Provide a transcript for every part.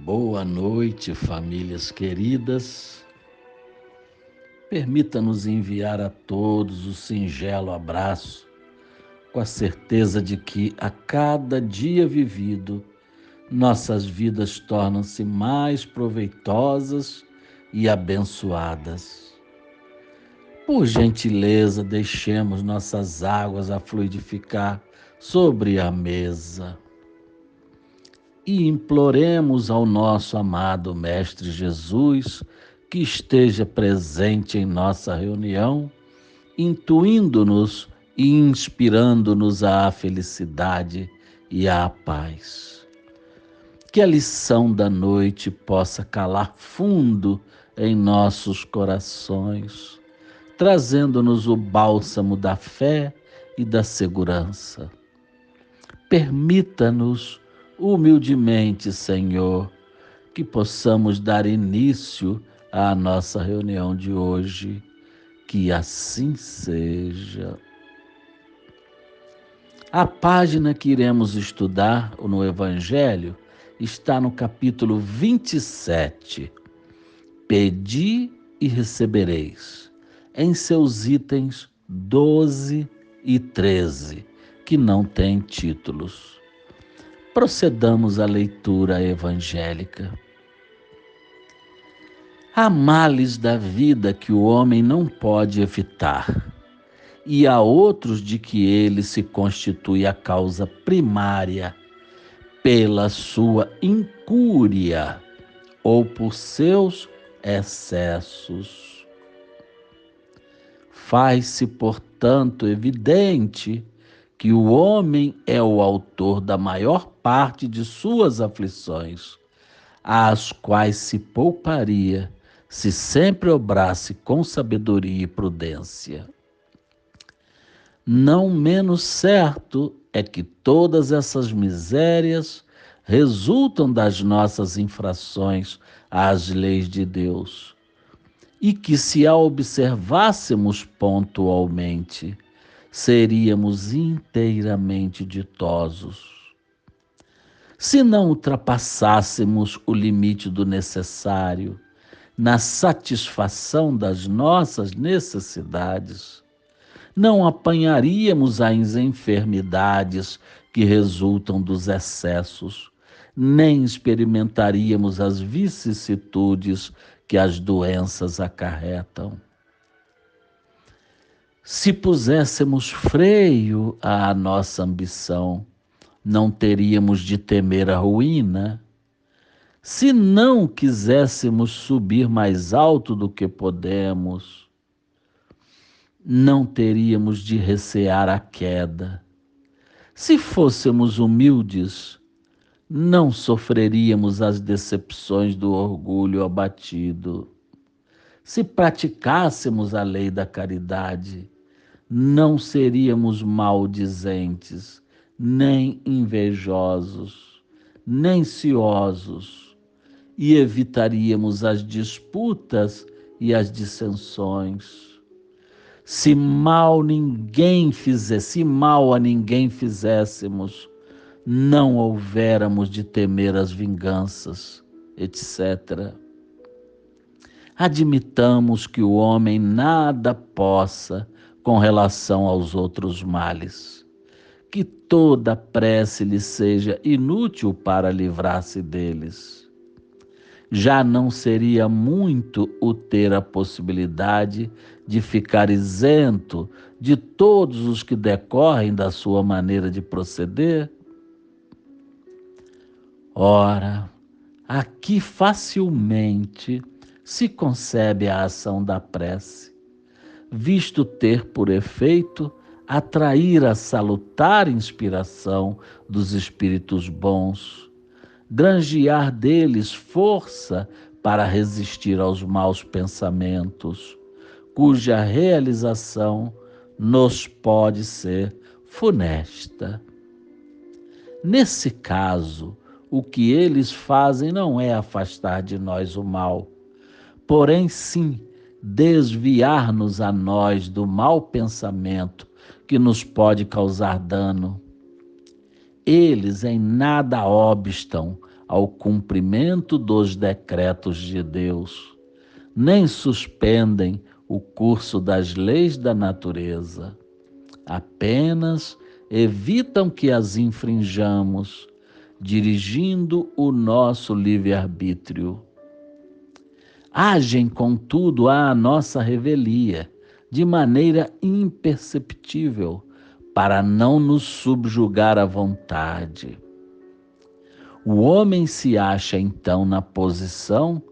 Boa noite, famílias queridas. Permita-nos enviar a todos o singelo abraço, com a certeza de que a cada dia vivido, nossas vidas tornam-se mais proveitosas e abençoadas. Por gentileza, deixemos nossas águas a fluidificar sobre a mesa e imploremos ao nosso amado Mestre Jesus que esteja presente em nossa reunião, intuindo-nos e inspirando-nos à felicidade e à paz. Que a lição da noite possa calar fundo em nossos corações, trazendo-nos o bálsamo da fé e da segurança. Permita-nos humildemente, Senhor, que possamos dar início à nossa reunião de hoje. Que assim seja. A página que iremos estudar no Evangelho está no capítulo 27. Pedi e recebereis, em seus itens 12 e 13, que não têm títulos. Procedamos à leitura evangélica. Há males da vida que o homem não pode evitar, e há outros de que ele se constitui a causa primária pela sua incúria ou por seus excessos. Faz-se, portanto, evidente que o homem é o autor da maior parte de suas aflições, às quais se pouparia se sempre obrasse com sabedoria e prudência. Não menos certo é que todas essas misérias resultam das nossas infrações às leis de Deus, e que se a observássemos pontualmente, seríamos inteiramente ditosos. Se não ultrapassássemos o limite do necessário na satisfação das nossas necessidades, não apanharíamos as enfermidades que resultam dos excessos, nem experimentaríamos as vicissitudes que as doenças acarretam. Se puséssemos freio à nossa ambição, não teríamos de temer a ruína. Se não quiséssemos subir mais alto do que podemos, não teríamos de recear a queda. Se fôssemos humildes, não sofreríamos as decepções do orgulho abatido. Se praticássemos a lei da caridade, não seríamos maldizentes, nem invejosos, nem ciosos, e evitaríamos as disputas e as dissensões. Se mal a ninguém fizéssemos, não houvéramos de temer as vinganças, etc. Admitamos que o homem nada possa com relação aos outros males, que toda prece lhe seja inútil para livrar-se deles. Já não seria muito o ter a possibilidade de ficar isento de todos os que decorrem da sua maneira de proceder? Ora, aqui facilmente se concebe a ação da prece, visto ter por efeito atrair a salutar inspiração dos espíritos bons, granjear deles força para resistir aos maus pensamentos, cuja realização nos pode ser funesta. Nesse caso, o que eles fazem não é afastar de nós o mal, porém sim desviar-nos a nós do mau pensamento que nos pode causar dano. Eles em nada obstam ao cumprimento dos decretos de Deus, nem suspendem o curso das leis da natureza. Apenas evitam que as infrinjamos, dirigindo o nosso livre-arbítrio. Agem, contudo, à nossa revelia, de maneira imperceptível, para não nos subjugar à vontade. O homem se acha, então, na posição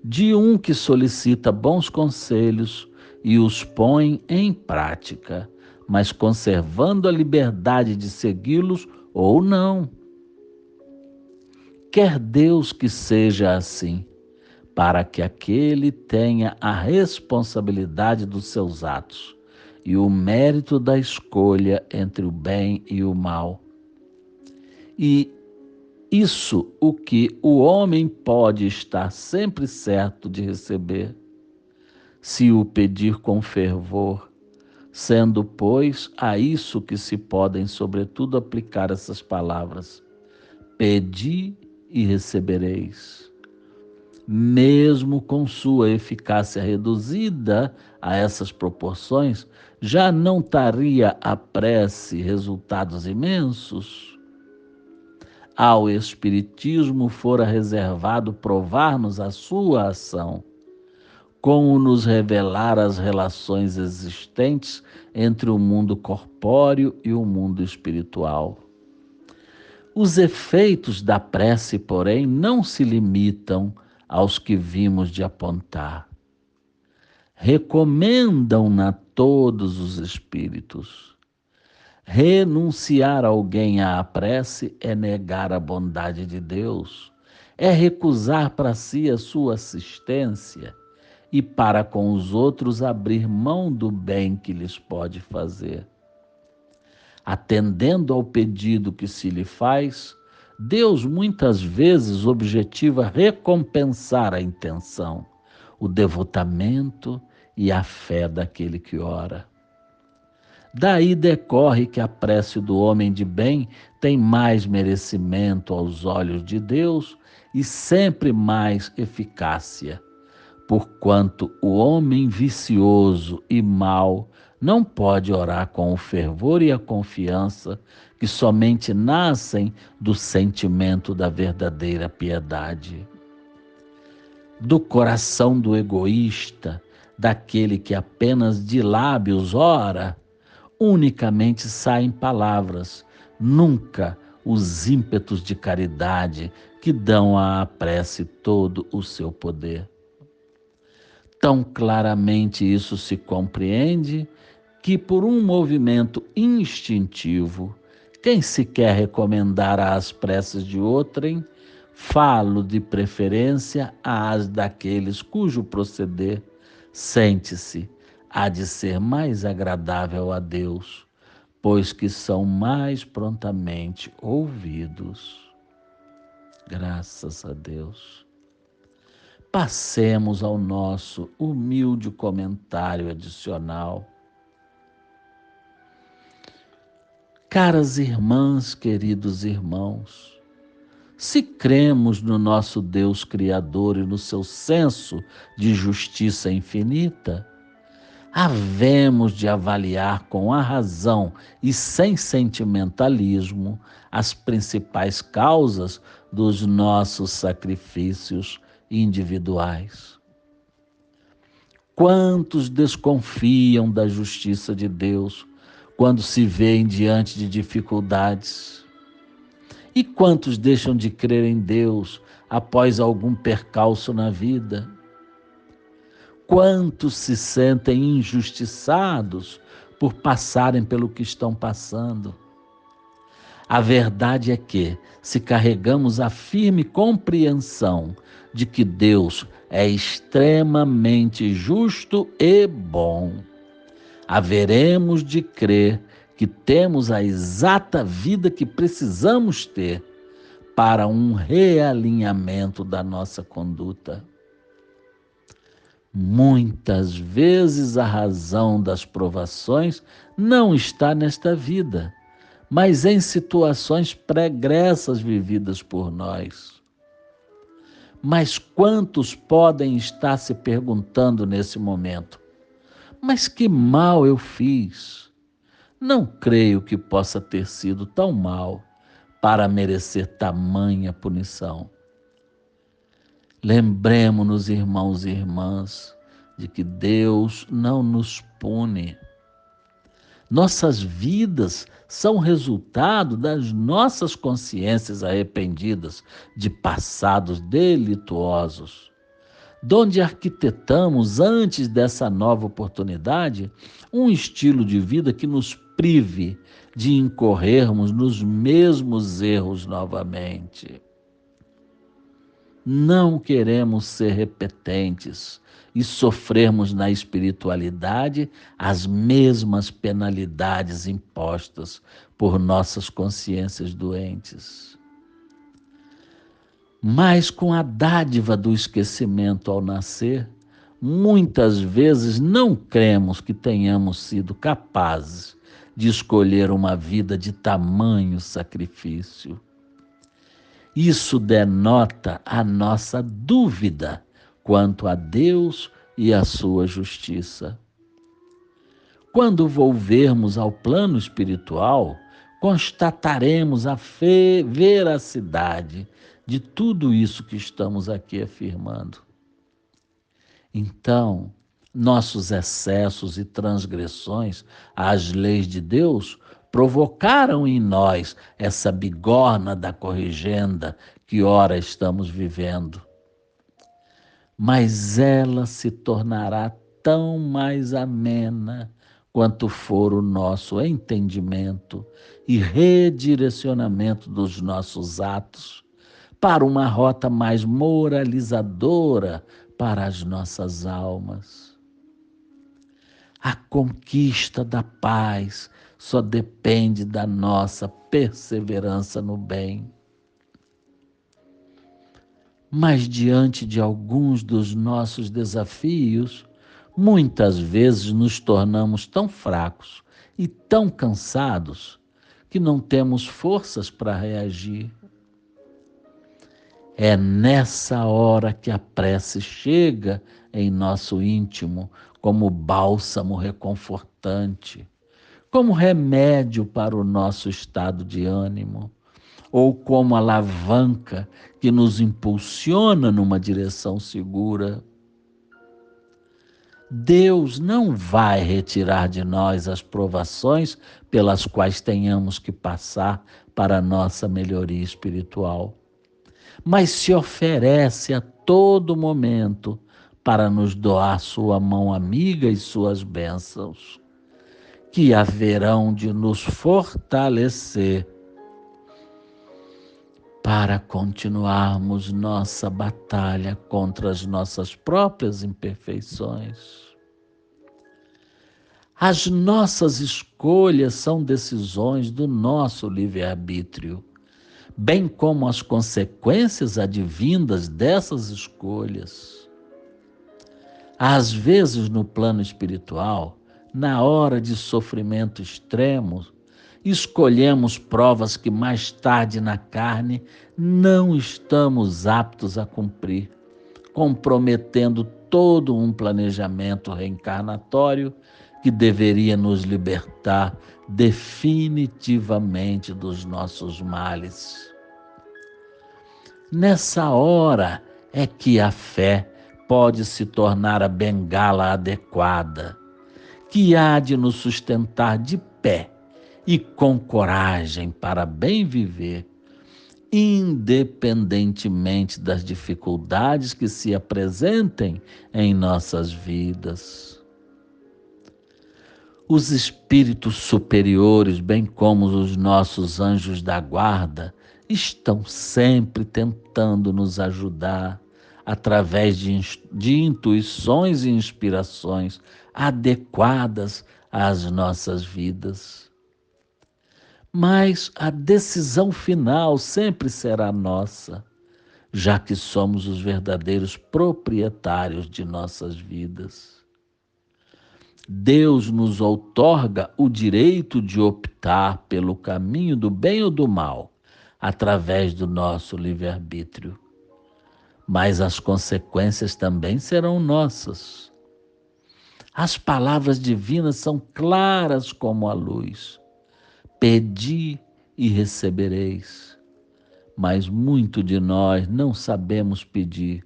de um que solicita bons conselhos e os põe em prática, mas conservando a liberdade de segui-los ou não. Quer Deus que seja assim, para que aquele tenha a responsabilidade dos seus atos e o mérito da escolha entre o bem e o mal. E isso o que o homem pode estar sempre certo de receber, se o pedir com fervor, sendo, pois, a isso que se podem, sobretudo, aplicar essas palavras: pedi e recebereis. Mesmo com sua eficácia reduzida a essas proporções, já não traria a prece resultados imensos? Ao Espiritismo fora reservado provar-nos a sua ação, como nos revelar as relações existentes entre o mundo corpóreo e o mundo espiritual. Os efeitos da prece, porém, não se limitam aos que vimos de apontar. Recomendam-na todos os espíritos. Renunciar alguém à prece é negar a bondade de Deus, é recusar para si a sua assistência e para com os outros abrir mão do bem que lhes pode fazer. Atendendo ao pedido que se lhe faz, Deus muitas vezes objetiva recompensar a intenção, o devotamento e a fé daquele que ora. Daí decorre que a prece do homem de bem tem mais merecimento aos olhos de Deus e sempre mais eficácia, porquanto o homem vicioso e mau não pode orar com o fervor e a confiança que somente nascem do sentimento da verdadeira piedade. Do coração do egoísta, daquele que apenas de lábios ora, unicamente saem palavras, nunca os ímpetos de caridade que dão à prece todo o seu poder. Tão claramente isso se compreende que, por um movimento instintivo, quem se quer recomendar às preces de outrem, falo de preferência às daqueles cujo proceder sente-se há de ser mais agradável a Deus, pois que são mais prontamente ouvidos. Graças a Deus. Passemos ao nosso humilde comentário adicional. Caras irmãs, queridos irmãos, se cremos no nosso Deus Criador e no seu senso de justiça infinita, havemos de avaliar com a razão e sem sentimentalismo as principais causas dos nossos sacrifícios individuais. Quantos desconfiam da justiça de Deus quando se veem diante de dificuldades? E quantos deixam de crer em Deus após algum percalço na vida? Quantos se sentem injustiçados por passarem pelo que estão passando? A verdade é que, se carregamos a firme compreensão de que Deus é extremamente justo e bom, haveremos de crer que temos a exata vida que precisamos ter para um realinhamento da nossa conduta. Muitas vezes a razão das provações não está nesta vida, mas em situações pregressas vividas por nós. Mas quantos podem estar se perguntando nesse momento: mas que mal eu fiz? Não creio que possa ter sido tão mal para merecer tamanha punição. Lembremos-nos, irmãos e irmãs, de que Deus não nos pune. Nossas vidas são resultado das nossas consciências arrependidas de passados delituosos, donde arquitetamos, antes dessa nova oportunidade, um estilo de vida que nos prive de incorrermos nos mesmos erros novamente. Não queremos ser repetentes e sofrermos na espiritualidade as mesmas penalidades impostas por nossas consciências doentes. Mas com a dádiva do esquecimento ao nascer, muitas vezes não cremos que tenhamos sido capazes de escolher uma vida de tamanho sacrifício. Isso denota a nossa dúvida quanto a Deus e a sua justiça. Quando volvermos ao plano espiritual, constataremos a veracidade de tudo isso que estamos aqui afirmando. Então, nossos excessos e transgressões às leis de Deus provocaram em nós essa bigorna da corrigenda que ora estamos vivendo. Mas ela se tornará tão mais amena quanto for o nosso entendimento e redirecionamento dos nossos atos para uma rota mais moralizadora para as nossas almas. A conquista da paz só depende da nossa perseverança no bem. Mas diante de alguns dos nossos desafios, muitas vezes nos tornamos tão fracos e tão cansados que não temos forças para reagir. É nessa hora que a prece chega em nosso íntimo como bálsamo reconfortante, como remédio para o nosso estado de ânimo, ou como alavanca que nos impulsiona numa direção segura. Deus não vai retirar de nós as provações pelas quais tenhamos que passar para a nossa melhoria espiritual, mas se oferece a todo momento para nos doar sua mão amiga e suas bênçãos, que haverão de nos fortalecer para continuarmos nossa batalha contra as nossas próprias imperfeições. As nossas escolhas são decisões do nosso livre-arbítrio, bem como as consequências advindas dessas escolhas. Às vezes, no plano espiritual, na hora de sofrimento extremo, escolhemos provas que mais tarde na carne não estamos aptos a cumprir, comprometendo todo um planejamento reencarnatório que deveria nos libertar definitivamente dos nossos males. Nessa hora é que a fé pode se tornar a bengala adequada, que há de nos sustentar de pé e com coragem para bem viver, independentemente das dificuldades que se apresentem em nossas vidas. Os espíritos superiores, bem como os nossos anjos da guarda, estão sempre tentando nos ajudar através de intuições e inspirações adequadas às nossas vidas. Mas a decisão final sempre será nossa, já que somos os verdadeiros proprietários de nossas vidas. Deus nos outorga o direito de optar pelo caminho do bem ou do mal, através do nosso livre-arbítrio. mas as consequências também serão nossas. As palavras divinas são claras como a luz. Pedi e recebereis. Mas muito de nós não sabemos pedir,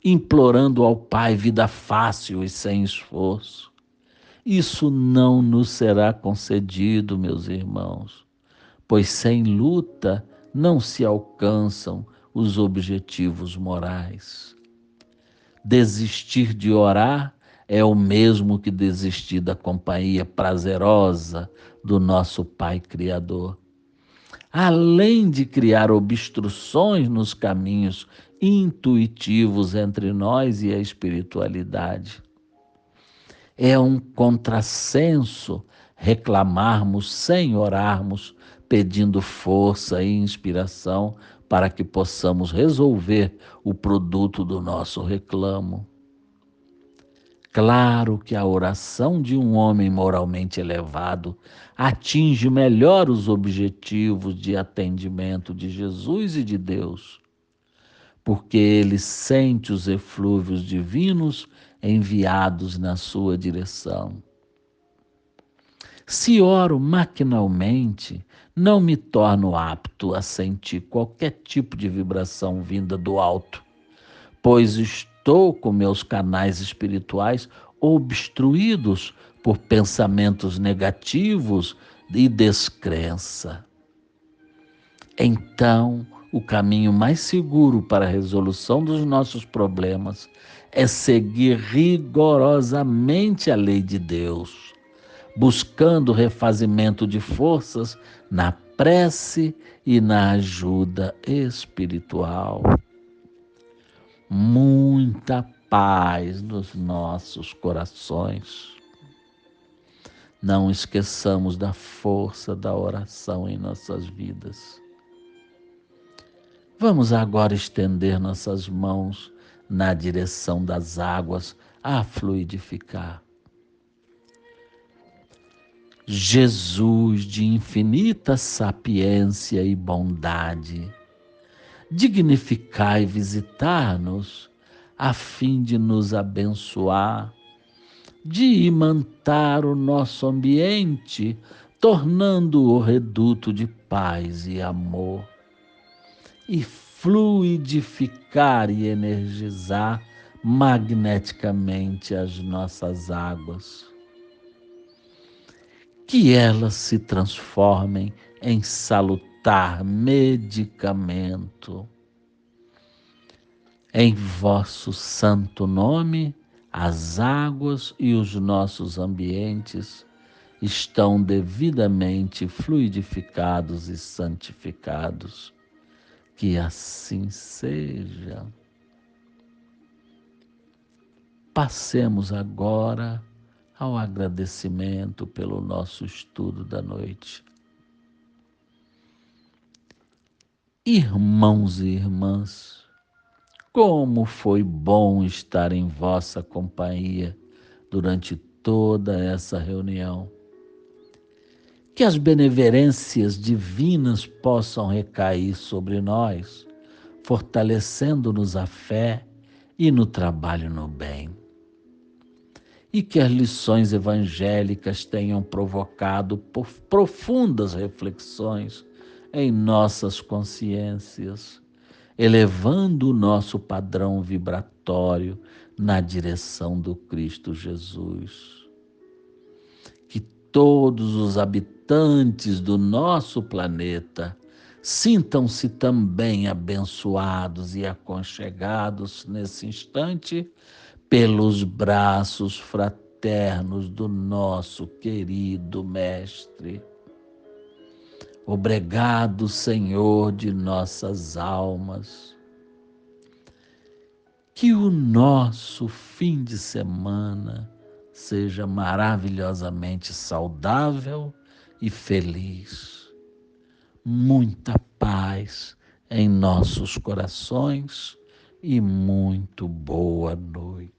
implorando ao Pai vida fácil e sem esforço. Isso não nos será concedido, meus irmãos, pois sem luta não se alcançam os objetivos morais. Desistir de orar é o mesmo que desistir da companhia prazerosa do nosso Pai Criador. Além de criar obstruções nos caminhos intuitivos entre nós e a espiritualidade. É um contrassenso reclamarmos sem orarmos, pedindo força e inspiração para que possamos resolver o produto do nosso reclamo. Claro que a oração de um homem moralmente elevado atinge melhor os objetivos de atendimento de Jesus e de Deus, porque ele sente os eflúvios divinos enviados na sua direção. Se oro maquinalmente, não me torno apto a sentir qualquer tipo de vibração vinda do alto, pois estou com meus canais espirituais obstruídos por pensamentos negativos e descrença. Então, o caminho mais seguro para a resolução dos nossos problemas é seguir rigorosamente a lei de Deus, buscando refazimento de forças na prece e na ajuda espiritual. Muita paz nos nossos corações. Não esqueçamos da força da oração em nossas vidas. Vamos agora estender nossas mãos na direção das águas a fluidificar. Jesus de infinita sapiência e bondade, dignificai visitar-nos, a fim de nos abençoar, de imantar o nosso ambiente, tornando-o reduto de paz e amor, e fluidificar e energizar magneticamente as nossas águas, que elas se transformem em salutar medicamento. Em vosso santo nome, as águas e os nossos ambientes estão devidamente fluidificados e santificados. Que assim seja. Passemos agora ao agradecimento pelo nosso estudo da noite. Irmãos e irmãs, como foi bom estar em vossa companhia durante toda essa reunião. Que as benevolências divinas possam recair sobre nós, fortalecendo-nos a fé e no trabalho no bem. E que as lições evangélicas tenham provocado profundas reflexões em nossas consciências, elevando o nosso padrão vibratório na direção do Cristo Jesus. Que todos os habitantes do nosso planeta sintam-se também abençoados e aconchegados nesse instante pelos braços fraternos do nosso querido Mestre. Obrigado, Senhor de nossas almas. Que o nosso fim de semana seja maravilhosamente saudável e feliz. Muita paz em nossos corações e muito boa noite.